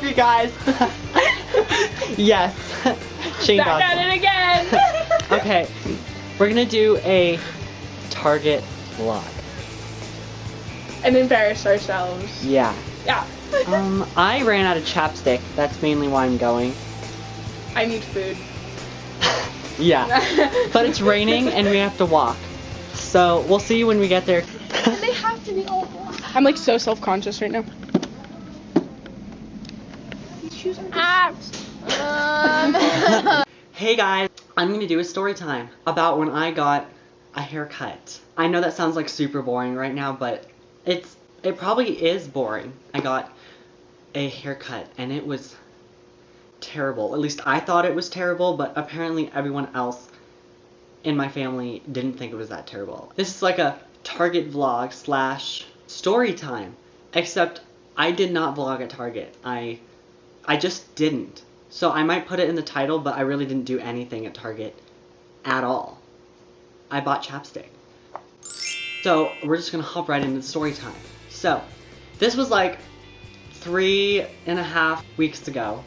up, you guys. Yes. Shane Back got at it again. Okay, we're gonna do a Target vlog. And embarrass ourselves. Yeah. Yeah. I ran out of chapstick. That's mainly why I'm going. I need food. Yeah. But it's raining and we have to walk. So we'll see you when we get there. They have to be all black. I'm like so self-conscious right now. These shoes are Hey guys, I'm gonna do a story time about when I got a haircut. I know that sounds like super boring right now, but it probably is boring. I got a haircut and it was terrible. At least I thought it was terrible, but apparently everyone else in my family didn't think it was that terrible. This is like a Target vlog slash story time, except I did not vlog at Target. I just didn't. So I might put it in the title, but I really didn't do anything at Target at all. I bought chapstick. So we're just gonna hop right into the story time. So this was like 3.5 weeks ago.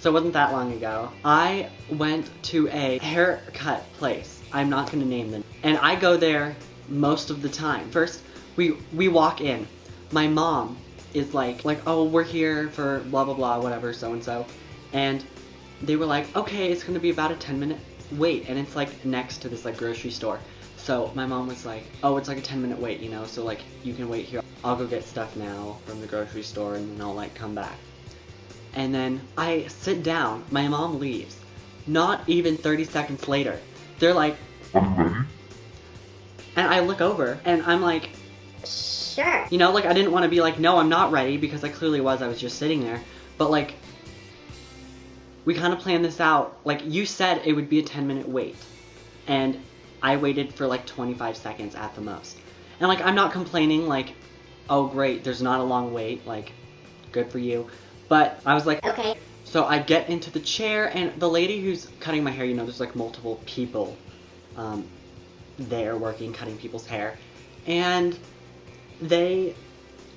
So it wasn't that long ago. I went to a haircut place. I'm not gonna name them. And I go there most of the time. First, we walk in. My mom is like, oh, we're here for blah blah blah, whatever, so and so. And they were like, okay, it's gonna be about a 10-minute wait, and it's like next to this like grocery store. So my mom was like, oh, it's like a 10-minute wait, you know, so like you can wait here. I'll go get stuff now from the grocery store and then I'll like come back. And then I sit down, my mom leaves. Not even 30 seconds later, they're like, are you ready? and I look over and I'm like, sure. you know, like I didn't want to be like, no, I'm not ready, because I clearly was. I was just sitting there. But like, we kind of planned this out. Like, you said it would be a 10-minute wait, and I waited for like 25 seconds at the most. And like, I'm not complaining, like, oh great, there's not a long wait, like, good for you. But I was like, Okay. So I get into the chair, and the lady who's cutting my hair, you know, there's like multiple people there working, cutting people's hair. And the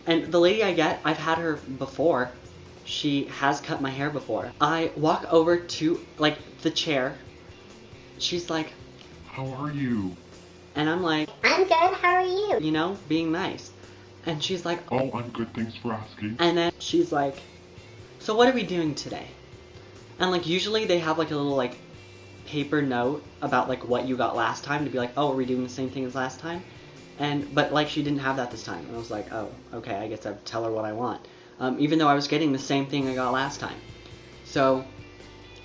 lady I get, I've had her before. She has cut my hair before. I walk over to, like, the chair. She's like, How are you? and I'm like, I'm good, how are you? you know, being nice. And she's like, Oh, I'm good, thanks for asking. and then she's like, so what are we doing today? And like, usually they have like a little like paper note about like what you got last time to be like, oh, are we doing the same thing as last time? But like, she didn't have that this time. And I was like, oh, okay, I guess I'd tell her what I want. Even though I was getting the same thing I got last time. So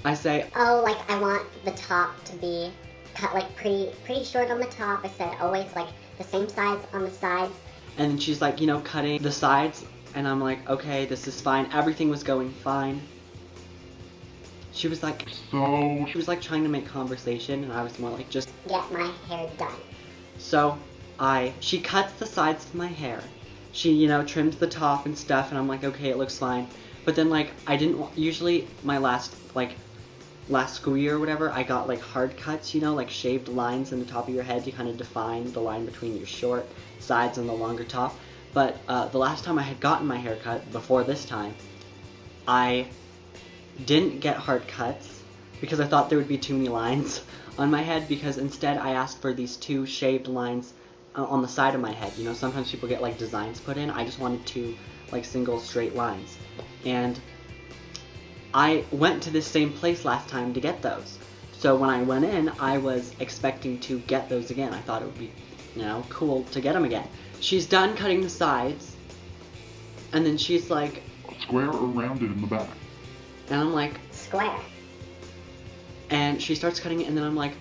I say, Oh, like I want the top to be cut like pretty short on the top. I said always like the same size on the sides. and then she's like, you know, cutting the sides. And I'm like, okay, this is fine. Everything was going fine. She was like trying to make conversation, and I was more like, just Get my hair done. So she cuts the sides of my hair. She, you know, trims the top and stuff, and I'm like, okay, it looks fine. But then, like, I didn't, usually my last school year or whatever, I got, like, hard cuts, you know, like shaved lines in the top of your head to kind of define the line between your short sides and the longer top. But the last time I had gotten my hair cut, before this time, I didn't get hard cuts because I thought there would be too many lines on my head, because instead I asked for these 2 shaved lines on the side of my head. You know, sometimes people get like designs put in. I just wanted 2 like single straight lines. And I went to this same place last time to get those. So when I went in, I was expecting to get those again. I thought it would be, you know, cool to get them again. She's done cutting the sides, and then she's like, Square or rounded in the back? and I'm like, Square. and she starts cutting it, and then I'm like,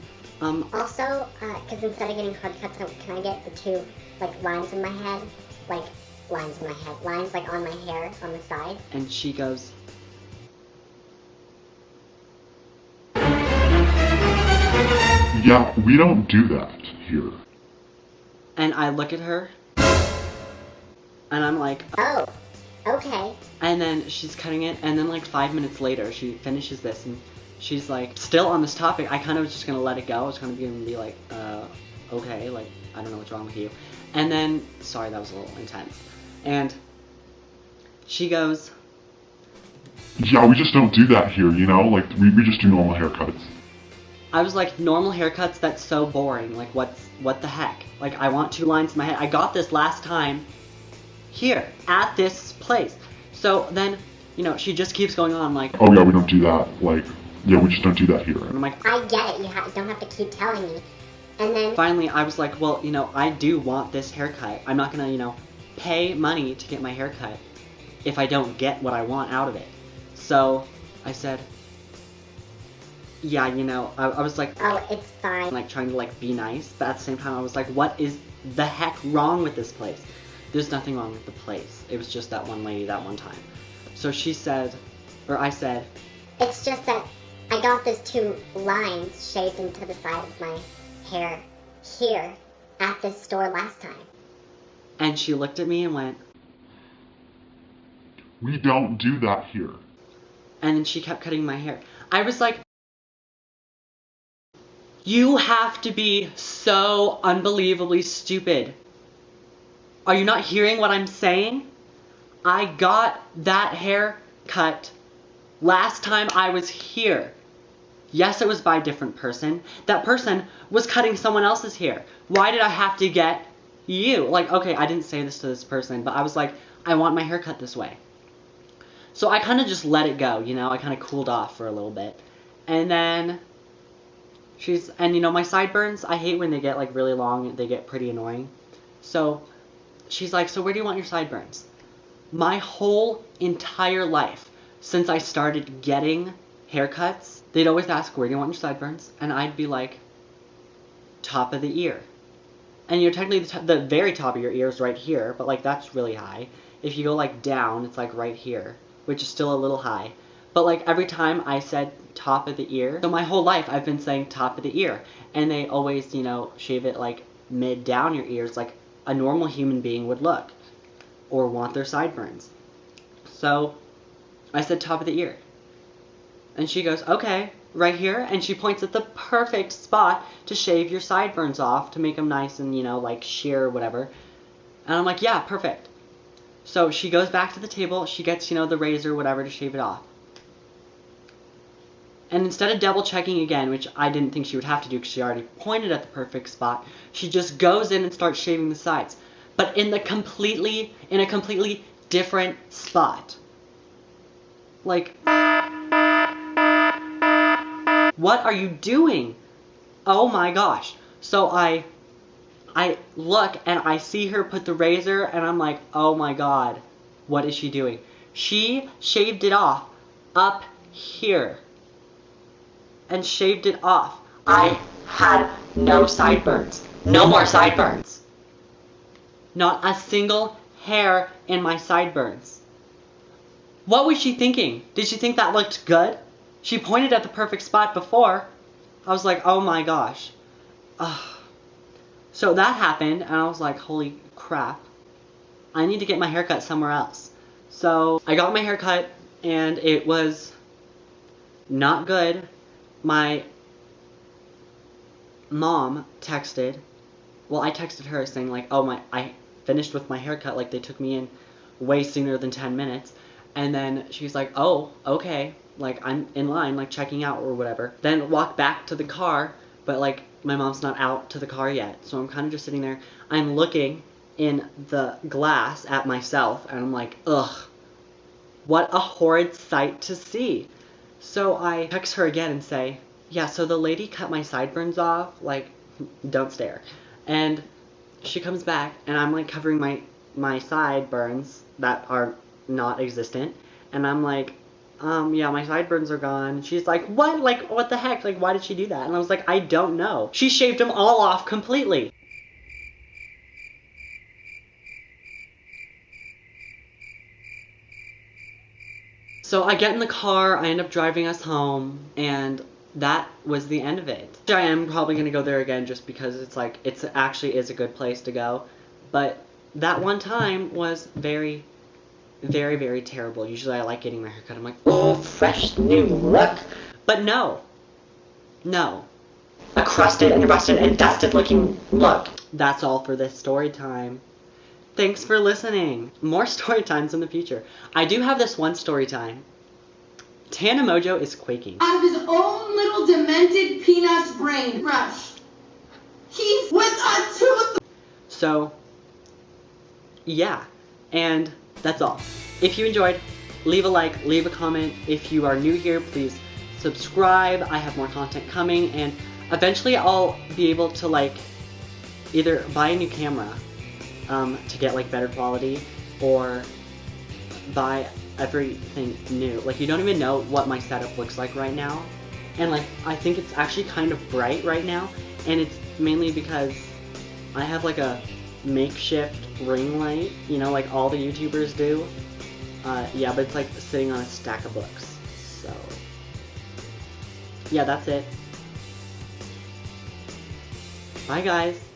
Also, because instead of getting hard cuts, can I get the 2 like lines in my head? Like lines in my head. Lines like on my hair on the sides. and she goes, Yeah, we don't do that here. and I look at her, and I'm like, Oh, okay. and then she's cutting it, and then like 5 minutes later, she finishes this, and she's like, still on this topic. I kind of was just gonna let it go. I was kind of gonna be like, okay, like, I don't know what's wrong with you. And then, sorry, that was a little intense. And she goes, Yeah, we just don't do that here, you know? Like, we just do normal haircuts. I was like, normal haircuts, that's so boring. Like, what the heck? Like, I want 2 lines in my head. I got this last time here, at this place. So then, you know, she just keeps going on like, Oh yeah, we don't do that. Like, yeah, we just don't do that here. and I'm like, I get it. You don't have to keep telling me. And then finally, I was like, well, you know, I do want this haircut. I'm not gonna, you know, pay money to get my haircut if I don't get what I want out of it. So I said, yeah, you know, I was like, oh, it's fine. like trying to like be nice, but at the same time I was like, what is the heck wrong with this place? There's nothing wrong with the place. It was just that one lady that one time. So she said, or I said, It's just that I got these 2 lines shaved into the side of my hair here at this store last time. and she looked at me and went, We don't do that here. and then she kept cutting my hair. I was like, you have to be so unbelievably stupid. Are you not hearing what I'm saying? I got that hair cut last time I was here. Yes, it was by a different person. That person was cutting someone else's hair. Why did I have to get you? Like, okay, I didn't say this to this person, but I was like, I want my hair cut this way. So I kind of just let it go, you know? I kind of cooled off for a little bit. And then and you know, my sideburns, I hate when they get like really long, they get pretty annoying. So she's like, so where do you want your sideburns? My whole entire life, since I started getting haircuts, they'd always ask, where do you want your sideburns? And I'd be like, top of the ear. And you know, technically the very top of your ear is right here, but like that's really high. If you go like down, it's like right here, which is still a little high. But like every time I said top of the ear, so my whole life I've been saying top of the ear. And they always, you know, shave it like mid down your ears like a normal human being would look or want their sideburns. So I said top of the ear. And she goes, okay, right here. And she points at the perfect spot to shave your sideburns off to make them nice and, you know, like sheer or whatever. And I'm like, yeah, perfect. So she goes back to the table. She gets, you know, the razor or whatever to shave it off. And instead of double checking again, which I didn't think she would have to do because she already pointed at the perfect spot, she just goes in and starts shaving the sides. But in a completely different spot. Like, what are you doing? Oh my gosh. So I look and I see her put the razor and I'm like, oh my god, what is she doing? She shaved it off up here. And shaved it off. I had no sideburns. No more sideburns. Not a single hair in my sideburns. What was she thinking? Did she think that looked good? She pointed at the perfect spot before. I was like, oh my gosh. Ugh. So that happened, and I was like, holy crap. I need to get my haircut somewhere else. So I got my haircut, and it was not good. My mom texted, well, I texted her saying like, oh, I finished with my haircut, like they took me in way sooner than 10 minutes. And then she's like, oh, okay, like I'm in line, like checking out or whatever. Then walk back to the car, but like my mom's not out to the car yet. So I'm kind of just sitting there. I'm looking in the glass at myself and I'm like, ugh, what a horrid sight to see. So I text her again and say, yeah, so the lady cut my sideburns off, like, don't stare. And she comes back, and I'm, like, covering my sideburns that are not existent. And I'm like, yeah, my sideburns are gone. She's like, what? Like, what the heck? Like, why did she do that? And I was like, I don't know. She shaved them all off completely. So I get in the car, I end up driving us home, and that was the end of it. I am probably going to go there again just because it's like, it actually is a good place to go. But that one time was very, very, very terrible. Usually I like getting my hair cut. I'm like, oh, fresh new look. But no. No. A crusted and rusted and dusted looking look. That's all for this story time. Thanks for listening. More story times in the future. I do have this one story time Tana Mojo is quaking. Out of his own little demented peanut's brain. Rush. He's with a tooth. So, yeah. And that's all. If you enjoyed, leave a like, leave a comment. If you are new here, please subscribe. I have more content coming, and eventually I'll be able to like either buy a new camera to get like better quality, or buy everything new. Like, you don't even know what my setup looks like right now, and like I think it's actually kind of bright right now, and it's mainly because I have like a makeshift ring light, you know, like all the YouTubers do. Yeah, but it's like sitting on a stack of books. So yeah, that's it. Bye guys.